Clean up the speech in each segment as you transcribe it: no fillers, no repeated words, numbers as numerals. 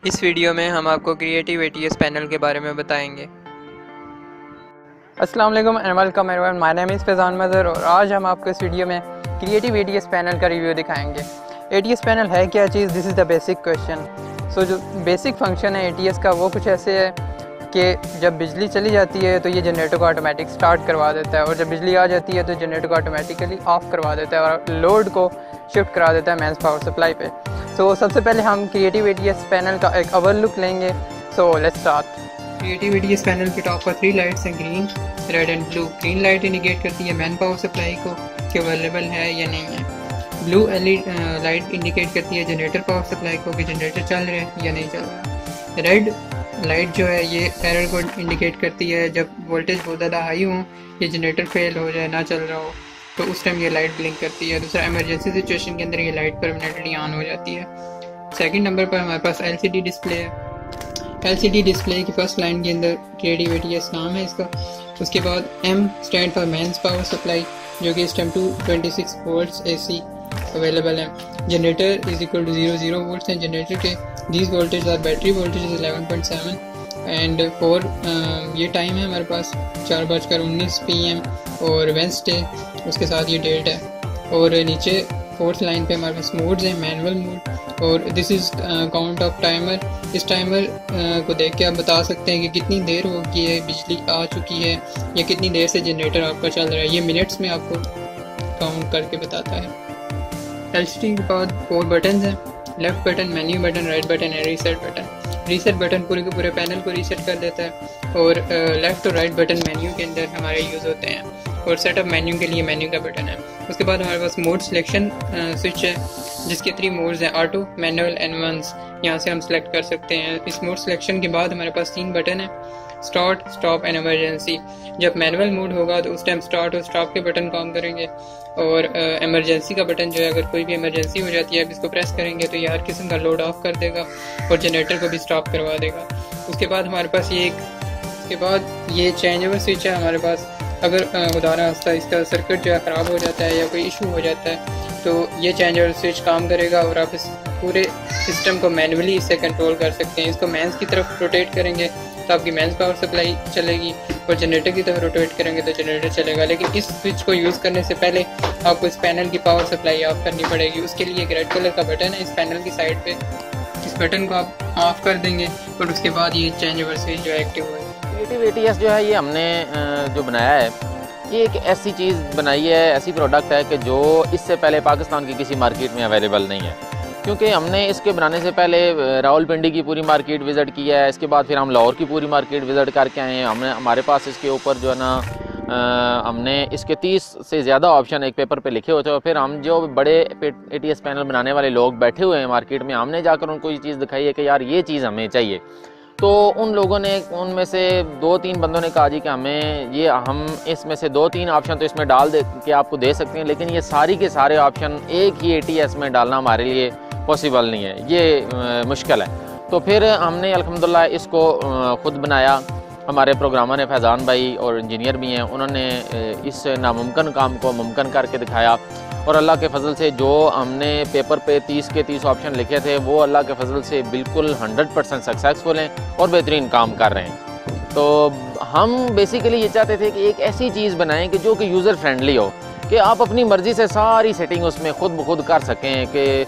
इस वीडियो में हम आपको क्रिएटिव एटीएस पैनल के बारे में बताएंगे। अस्सलाम वालेकुम and welcome everyone, my name is Faizan Mazhar और आज हम आपको इस वीडियो में क्रिएटिव एटीएस पैनल का रिव्यू दिखाएंगे। एटीएस पैनल है क्या चीज़, this is the basic question. So जो बेसिक फंक्शन है एटीएस का वो कुछ ऐसे है कि जब बिजली चली जाती है तो ये जनरेटर को ऑटोमेटिक स्टार्ट करवा देता है और जब बिजली आ जाती है तो जनरेटर को ऑटोमेटिकली ऑफ़ करवा देता है और लोड को शिफ्ट करा देता है मेंस पावर सप्लाई पे। सो सबसे पहले हम क्रिएटिव एटीएस पैनल का एक ओवर लुक लेंगे। So let's start. Creative ATS panel के टॉप पर 3 लाइट्स हैं, green, red and blue. Green light indicate करती है मैन पावर सप्लाई को कि अवेलेबल है या नहीं है। ब्लू लाइट इंडिकेट करती है जनरेटर पावर सप्लाई को कि जनरेटर चल रहा है या नहीं चल रहा। रेड लाइट जो है ये एरर को इंडिकेट करती है, जब वोल्टेज बहुत ज़्यादा हाई हो, ये जनरेटर फेल हो जाए, ना चल रहा हो, तो उस टाइम ये लाइट ब्लिंक करती है। दूसरा, इमरजेंसी सिचुएशन के अंदर ये लाइट परमानेंटली ऑन हो जाती है। सेकंड नंबर पर हमारे पास एलसीडी डिस्प्ले है। एलसीडी डिस्प्ले की फर्स्ट लाइन के अंदर क्रिएटिव एटीएस नाम है इसका। उसके बाद M stand for mains power supply, जो कि इस टाइम 226 वोल्ट्स एसी अवेलेबल है। Generator is equal to 0 volts हैं जनरेटर के। These voltage are battery voltage 11.7 and 4 ये टाइम है हमारे पास 4:19 PM और वेंसडे, उसके साथ ये डेट है। और नीचे फोर्थ लाइन पे हमारे पास मोड्स हैं, मैनुअल मोड और this is count off timer. इस टाइमर को देख के आप बता सकते हैं कि कितनी देर हो गई है, बिजली आ चुकी है या कितनी देर से जनरेटर आपका चल रहा है। ये मिनट्स में आपको काउंट करके बताता है। एलसीडी के बाद 4 बटन हैं, left button, menu button, right button and reset button. Reset button पूरे के पूरे पैनल को रीसेट कर देता है और लेफ्ट और राइट बटन मेन्यू के अंदर हमारे यूज़ होते हैं और सेटअप मेन्यू के लिए मेन्यू का बटन है। उसके बाद हमारे पास मोड सिलेक्शन स्विच है, जिसके 3 मोड्स हैं, ऑटो, मैनुअल, एडवांस। यहाँ से हम सेलेक्ट कर सकते हैं। इस मोड सिलेक्शन के बाद हमारे पास 3 बटन है, स्टार्ट, स्टॉप एंड इमरजेंसी। जब मैनुअल मोड होगा तो उस टाइम स्टार्ट और स्टॉप के बटन काम करेंगे और इमरजेंसी का बटन जो है, अगर कोई भी इमरजेंसी हो जाती है, अब इसको प्रेस करेंगे तो ये हर किस्म का लोड ऑफ कर देगा और जनरेटर को भी स्टॉप करवा देगा। उसके बाद हमारे पास ये चेंज ओवर स्विच है हमारे पास। अगर खुदा खास्ता इसका सर्किट जो है ख़राब हो जाता है या कोई इशू हो जाता है तो ये चेंज ओवर स्विच काम करेगा और आप इस पूरे सिस्टम को मैनुअली इससे कंट्रोल कर सकते हैं। इसको मेंस की तरफ रोटेट करेंगे तो आपकी मेंस पावर सप्लाई चलेगी और जनरेटर की तरफ रोटेट करेंगे तो जनरेटर चलेगा। लेकिन इस स्विच को यूज़ करने से पहले आपको इस पैनल की पावर सप्लाई ऑफ करनी पड़ेगी। उसके लिए एक रेड कलर का बटन है इस पैनल की साइड पे, इस बटन को आप ऑफ कर देंगे और उसके बाद ये चेंज ओवर स्विच जो है एक्टिव होगा। क्रिएटिव एटीएस जो है ये हमने जो बनाया है, ये एक ऐसी चीज़ बनाई है, ऐसी प्रोडक्ट है कि जो इससे पहले पाकिस्तान की किसी मार्केट में अवेलेबल नहीं है। क्योंकि हमने इसके बनाने से पहले रावलपिंडी की पूरी मार्केट विज़िट की है, इसके बाद फिर हम लाहौर की पूरी मार्केट विज़िट करके आए हैं। हमारे पास इसके ऊपर जो है ना हमने इसके 30 से ज़्यादा ऑप्शन एक पेपर पे लिखे होते हैं और फिर हम जो बड़े एटीएस पैनल बनाने वाले लोग बैठे हुए हैं मार्केट में, हमने जाकर उनको ये चीज़ दिखाई है कि यार ये चीज़ हमें चाहिए। तो उन लोगों ने, उनमें से 2-3 बंदों ने कहा जी कि हम इसमें से 2-3 ऑप्शन तो इसमें डाल दे के आपको दे सकते हैं, लेकिन ये सारी के सारे ऑप्शन एक ही एटीएस में डालना हमारे लिए पॉसिबल नहीं है, ये मुश्किल है। तो फिर हमने अल्हम्दुलिल्लाह इसको ख़ुद बनाया। हमारे प्रोग्रामर ने फैज़ान भाई और इंजीनियर भी हैं, उन्होंने इस नामुमकिन काम को मुमकिन करके दिखाया और अल्लाह के फजल से जो हमने पेपर पे 30 के 30 ऑप्शन लिखे थे वो अल्लाह के फजल से बिल्कुल 100% सक्सेसफुल हैं और बेहतरीन काम कर रहे हैं। तो हम बेसिकली ये चाहते थे कि एक ऐसी चीज़ बनाएं कि जो कि यूज़र फ्रेंडली हो, कि आप अपनी मर्ज़ी से सारी सेटिंग उसमें ख़ुद ब खुद कर सकें। कि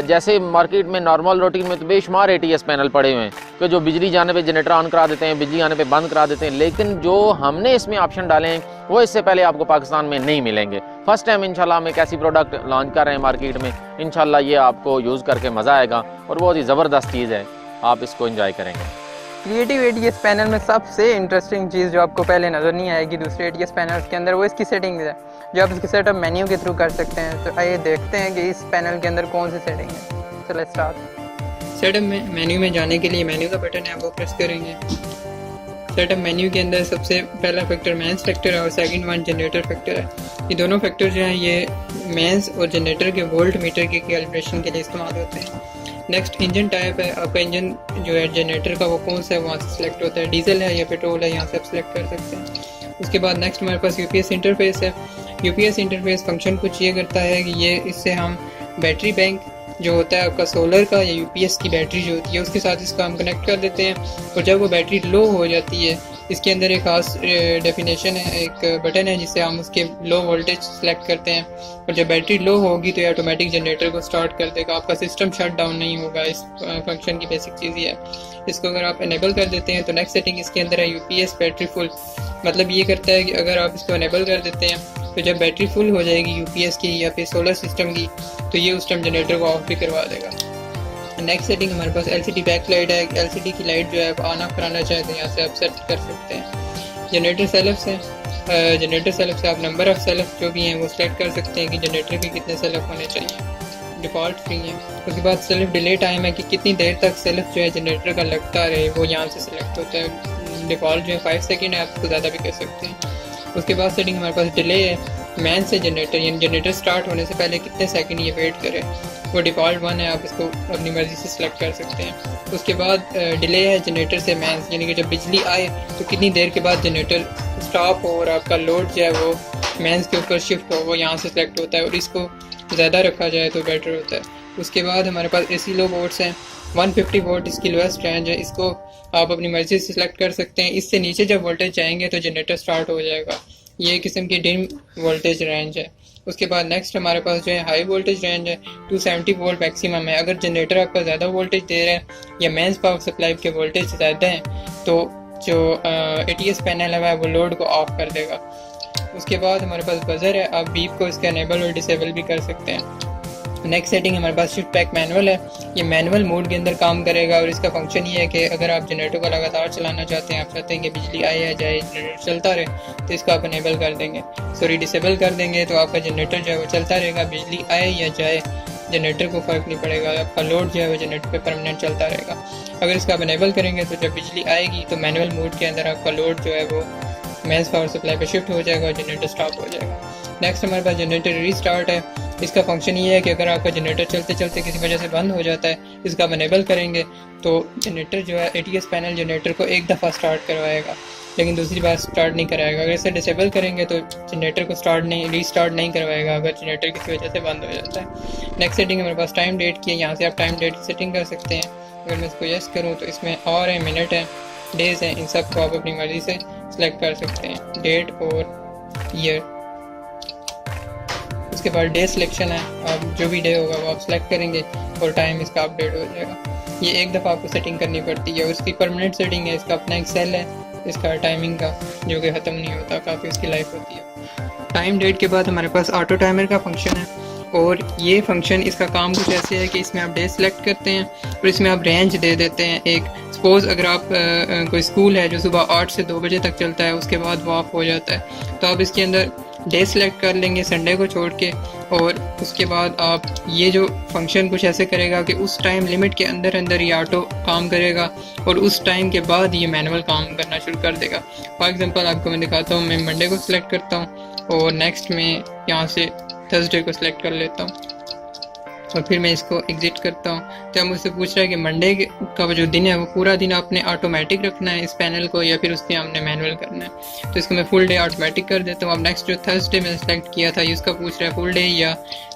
जैसे मार्केट में नॉर्मल रूटीन में तो बेशुमार एटीएस पैनल पड़े हुए हैं कि जो बिजली जाने पे जनरेटर ऑन करा देते हैं, बिजली आने पे बंद करा देते हैं, लेकिन जो हमने इसमें ऑप्शन डाले हैं वो इससे पहले आपको पाकिस्तान में नहीं मिलेंगे। फर्स्ट टाइम इंशाल्लाह हम एक ऐसी प्रोडक्ट लॉन्च कर रहे हैं मार्केट में, इंशाल्लाह ये आपको यूज़ करके मज़ा आएगा और बहुत ही ज़बरदस्त चीज़ है, आप इसको एंजॉय करेंगे। क्रिएटिव एटीएस पैनल में सबसे इंटरेस्टिंग चीज़ जो आपको पहले नज़र नहीं आएगी दूसरे एटीएस पैनल्स के अंदर, वो इसकी सेटिंग्स है जो आप इसके सेटअप मेन्यू के थ्रू कर सकते हैं। तो आइए देखते हैं कि इस पैनल के अंदर कौन सी सेटिंग है। तो लेट्स स्टार्ट। सेटअप मेन्यू में जाने के लिए मेन्यू का बटन है, वो प्रेस करेंगे। सेटअप मेन्यू के अंदर सबसे पहला फैक्टर मेंस फैक्टर है और सेकंड वन जनरेटर फैक्टर है। ये दोनों फैक्टर जो हैं ये मेंस और जनरेटर के वोल्ट मीटर के कैलिब्रेशन के लिए इस्तेमाल होते हैं। नेक्स्ट इंजन टाइप है, आपका इंजन जो है जनरेटर का वो कौन सा है वहाँ से सिलेक्ट होता है, डीजल है या पेट्रोल है, यहाँ से आप सिलेक्ट कर सकते हैं। उसके बाद नेक्स्ट हमारे पास यूपीएस इंटरफेस है। यूपीएस इंटरफेस फंक्शन कुछ ये करता है कि ये इससे हम बैटरी बैंक जो होता है आपका सोलर का या यूपीएस की बैटरी जो होती है उसके साथ इसको हम कनेक्ट कर देते हैं। और जब वो बैटरी लो हो जाती है, इसके अंदर एक खास डेफिनेशन है, एक बटन है जिससे हम उसके लो वोल्टेज सेलेक्ट करते हैं। और जब बैटरी लो होगी तो ये ऑटोमेटिक जनरेटर को स्टार्ट कर देगा, आपका सिस्टम शट डाउन नहीं होगा। इस फंक्शन की बेसिक चीज़ ये है। इसको अगर आप इनेबल कर देते हैं तो नेक्स्ट सेटिंग इसके अंदर है यूपीएस बैटरी फुल। मतलब ये करता है कि अगर आप इसको इनेबल कर देते हैं तो जब बैटरी फुल हो जाएगी यूपीएस की या फिर सोलर सिस्टम की, तो ये उस टाइम जनरेटर को ऑफ भी करवा देगा। नेक्स्ट सेटिंग हमारे पास एलसीडी बैक लाइट है। एलसीडी की लाइट जो है आप ऑन ऑफ कराना चाहें तो यहाँ से आप सेट कर सकते हैं। जनरेटर सेल्फ से जनरेटर सेल्फ से आप नंबर ऑफ सेल्फ जो भी हैं वो सेलेक्ट कर सकते हैं कि जनरेटर के कितने सेल्फ होने चाहिए, डिफ़ॉल्ट फ्री है। उसके बाद सेल्फ डिले टाइम है कि कितनी देर तक सेल्फ जो है जनरेटर का लगता रहे, वो यहाँ से सिलेक्ट होता है। डिफ़ॉल्ट जो है 5 सेकेंड है, आप उसको ज़्यादा भी कर सकते हैं। उसके बाद सेटिंग हमारे पास डिले है, मैन से जनरेटर यानी जनरेटर स्टार्ट होने से पहले कितने सेकंड ये वेट करे, वो डिफ़ॉल्ट 1 है, आप इसको अपनी मर्ज़ी से सिलेक्ट कर सकते हैं। उसके बाद डिले है जनरेटर से मैन, यानी कि जब बिजली आए तो कितनी देर के बाद जनरेटर स्टॉप हो और आपका लोड जो है वो मैंस के ऊपर शिफ्ट हो, वो यहाँ से सिलेक्ट होता है। और इसको ज़्यादा रखा जाए तो बेटर होता है। उसके बाद हमारे पास एसी लो वोल्ट्स हैं, 150 वोल्ट इसकी लोएस्ट रेंज है, इसको आप अपनी मर्ज़ी से सिलेक्ट कर सकते हैं। इससे नीचे जब वोल्टेज जाएंगे तो जनरेटर स्टार्ट हो जाएगा। ये किस्म की डिम वोल्टेज रेंज है। उसके बाद नेक्स्ट हमारे पास जो है हाई वोल्टेज रेंज है, 270 वोल्ट मैक्सिमम है। अगर जनरेटर आपका ज़्यादा वोल्टेज दे रहा है या मेंस पावर सप्लाई के वोल्टेज ज़्यादा हैं तो जो ATS पैनल है वो लोड को ऑफ कर देगा। उसके बाद हमारे पास बजर है, आप बीप को इसका इनेबल और डिसेबल भी कर सकते हैं। नेक्स्ट सेटिंग हमारे पास शिफ्ट बैक मैनुअल है, ये मैनुअल मोड के अंदर काम करेगा और इसका फंक्शन ये है कि अगर आप जनरेटर को लगातार चलाना चाहते हैं, आप चाहते हैं कि बिजली आए या जाए जनरेटर चलता रहे, तो इसको आप इनेबल कर देंगे। सॉरी डिसेबल कर देंगे तो आपका जनरेटर जो है वो चलता रहेगा, बिजली आए या जाए जनरेटर को फ़र्क नहीं पड़ेगा, आपका लोड जो है वो जनरेटर पे परमानेंट चलता रहेगा। अगर इसका आप इनेबल करेंगे तो जब बिजली आएगी तो मैनुअल मोड के अंदर आपका लोड जो है वो मेंस पावर सप्लाई पे शिफ्ट हो जाएगा और जनरेटर स्टॉप हो जाएगा। नेक्स्ट हमारे पास जनरेटर रीस्टार्ट है, इसका फंक्शन ये है कि अगर आपका जनरेटर चलते चलते किसी वजह से बंद हो जाता है, इसका आप इनेबल करेंगे तो जनरेटर जो है ATS पैनल जनरेटर को एक दफ़ा स्टार्ट करवाएगा लेकिन दूसरी बार स्टार्ट नहीं कराएगा। अगर इसे डिसेबल करेंगे तो जनरेटर को रीस्टार्ट नहीं करवाएगा अगर जनरेटर किसी वजह से बंद हो जाता है। नेक्स्ट सेटिंग हमारे पास टाइम डेट की है, यहाँ से आप टाइम डेट की सेटिंग कर सकते हैं। अगर मैं इसको यस करूँ तो इसमें आवर है, मिनट है, डेज हैं, इन सब को आप अपनी मर्ज़ी से सिलेक्ट कर सकते हैं, डेट और ईयर। उसके बाद डे सिलेक्शन है, आप जो भी डे होगा वो आप सिलेक्ट करेंगे और टाइम इसका अपडेट हो जाएगा। ये एक दफ़ा आपको सेटिंग करनी पड़ती है और इसकी परमानेंट सेटिंग है, इसका अपना एक सेल है इसका टाइमिंग का जो कि ख़त्म नहीं होता, काफ़ी उसकी लाइफ होती है। टाइम डेट के बाद हमारे पास ऑटो टाइमर का फंक्शन है और ये फंक्शन इसका काम कुछ ऐसे है कि इसमें आप डे सेलेक्ट करते हैं और इसमें आप रेंज दे देते हैं। एक सपोज़ अगर आप कोई स्कूल है जो सुबह 8 से 2 बजे तक चलता है, उसके बाद वो ऑफ हो जाता है, तो आप इसके अंदर डे सेलेक्ट कर लेंगे संडे को छोड़ के। और उसके बाद आप ये जो फंक्शन कुछ ऐसे करेगा कि उस टाइम लिमिट के अंदर अंदर ये ऑटो काम करेगा और उस टाइम के बाद ये मैनुअल काम करना शुरू कर देगा। फॉर एग्जांपल आपको मैं दिखाता हूँ, मैं मंडे को सिलेक्ट करता हूँ और नेक्स्ट में यहाँ से थर्सडे को सिलेक्ट कर लेता हूँ और फिर मैं इसको एग्जिट करता हूँ। तो मुझसे पूछ रहा है कि मंडे का जो दिन है वो पूरा दिन आपने ऑटोमेटिक रखना है इस पैनल को या फिर उसके हमने मैनुअल करना है, तो इसको मैं फुल डे ऑटोमेटिक कर देता हूँ। अब नेक्स्ट जो थर्सडे मैंने सेलेक्ट किया था इसका पूछ रहा है फुल डे या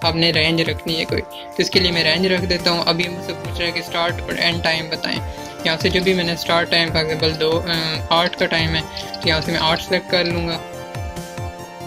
आपने रेंज रखनी है कोई, तो इसके लिए मैं रेंज रख देता हूँ। अभी मुझसे पूछ रहा है कि स्टार्ट और एंड टाइम बताएं, यहाँ से जो भी मैंने स्टार्ट टाइम फॉर एग्जाम्पल 8 का टाइम है तो यहाँ से मैं 8 सेलेक्ट कर लूँगा,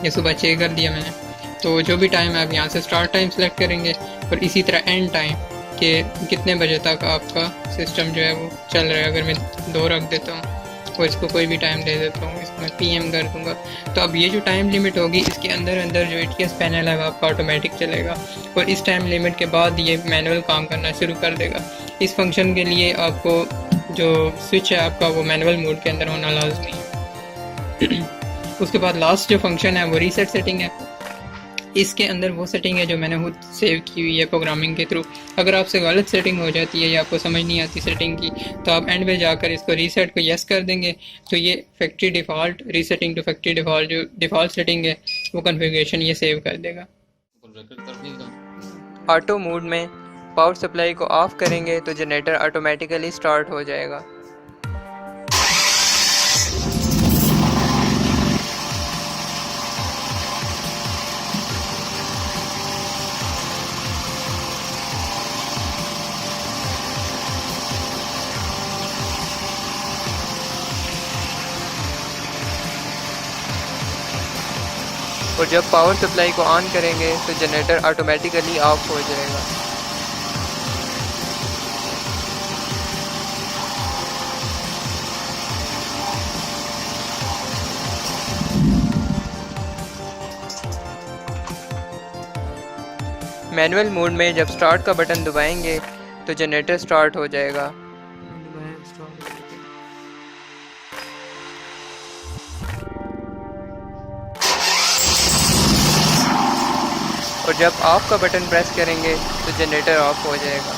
ये सुबह 6 कर दिया मैंने, तो जो भी टाइम है आप यहाँ से स्टार्ट टाइम सेलेक्ट करेंगे और इसी तरह एंड टाइम के कितने बजे तक आपका सिस्टम जो है वो चल रहा है। अगर मैं 2 रख देता हूँ और इसको कोई भी टाइम दे देता हूँ, इसको मैं PM कर दूँगा, तो अब ये जो टाइम लिमिट होगी इसके अंदर अंदर जो ATS पैनल है वो आपका ऑटोमेटिक चलेगा और इस टाइम लिमिट के बाद ये मैनुअल काम करना शुरू कर देगा। इस फंक्शन के लिए आपको जो स्विच है आपका वो मैनुअल मोड के अंदर होना लाजमी है। उसके बाद लास्ट जो फंक्शन है वो रीसेट सेटिंग है। इसके अंदर वो सेटिंग है जो मैंने खुद सेव की हुई है प्रोग्रामिंग के थ्रू। अगर आपसे गलत सेटिंग हो जाती है या आपको समझ नहीं आती सेटिंग की, तो आप एंड में जाकर इसको रीसेट को यस कर देंगे तो ये factory default resetting to factory default जो डिफ़ॉल्ट सेटिंग है वो कॉन्फ़िगरेशन ये सेव कर देगा। ऑटो मोड में पावर सप्लाई को ऑफ करेंगे तो जनरेटर ऑटोमेटिकली स्टार्ट हो जाएगा। और जब पावर सप्लाई को ऑन करेंगे तो जनरेटर ऑटोमेटिकली ऑफ हो जाएगा। मैनुअल मोड में जब स्टार्ट का बटन दबाएंगे तो जनरेटर स्टार्ट हो जाएगा। और जब ऑफ का बटन प्रेस करेंगे तो जनरेटर ऑफ हो जाएगा।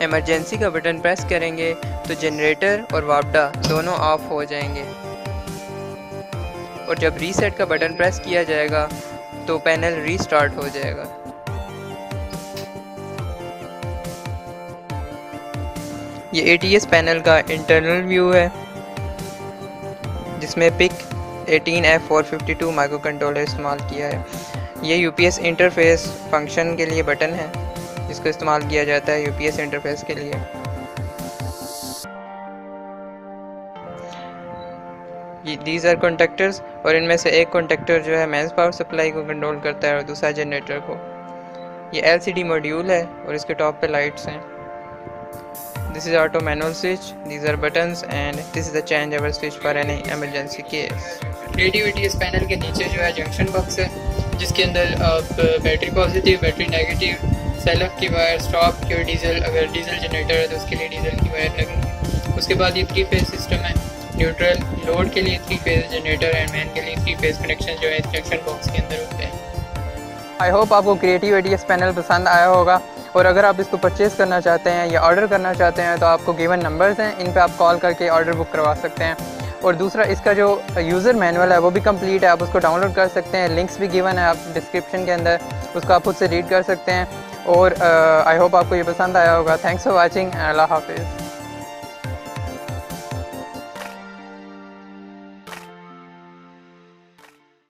इमरजेंसी का बटन प्रेस करेंगे तो जनरेटर और वापडा दोनों ऑफ हो जाएंगे। और जब रीसेट का बटन प्रेस किया जाएगा तो पैनल रीस्टार्ट हो जाएगा। ये ATS पैनल का इंटरनल व्यू है जिसमें PIC 18F452 माइक्रो कंट्रोलर इस्तेमाल किया है। ये UPS इंटरफेस फंक्शन के लिए बटन है जिसको इस्तेमाल किया जाता है UPS इंटरफेस के लिए। दीज आर कॉन्टेक्टर्स और इनमें से एक कॉन्टेक्टर जो है मेंस पावर सप्लाई को कंट्रोल करता है और दूसरा जनरेटर को। ये LCD मॉड्यूल है और इसके टॉप पे लाइट्स हैं। This is auto manual switch, these are buttons and this is the change over switch for any emergency case. Creative ATS panel के नीचे जो है जंक्शन बॉक्स है जिसके अंदर आप battery positive, battery negative, self की वायर, स्टॉप की, डीजल, अगर डीजल जनरेटर है तो उसके लिए डीजल की वायर लगेगी। उसके बाद ये 3 फेज सिस्टम है। न्यूट्रल लोड के लिए 3 फेज जनरेटर एंड मैन के लिए 3 फेज कनेक्शन जो है इस जंक्शन बॉक्स के अंदर होते हैं। आई होप आपको क्रिएटिव ATS पैनल पसंद आया होगा और अगर आप इसको परचेज़ करना चाहते हैं या ऑर्डर करना चाहते हैं तो आपको गिवन नंबर्स हैं, इन पे आप कॉल करके ऑर्डर बुक करवा सकते हैं। और दूसरा, इसका जो यूज़र मैनुअल है वो भी कंप्लीट है, आप उसको डाउनलोड कर सकते हैं। लिंक्स भी गिवन है आप डिस्क्रिप्शन के अंदर, उसको आप खुद से रीड कर सकते हैं। और आई होप आपको ये पसंद आया होगा। थैंक्स फॉर वाचिंग, अल्लाह हाफिज़।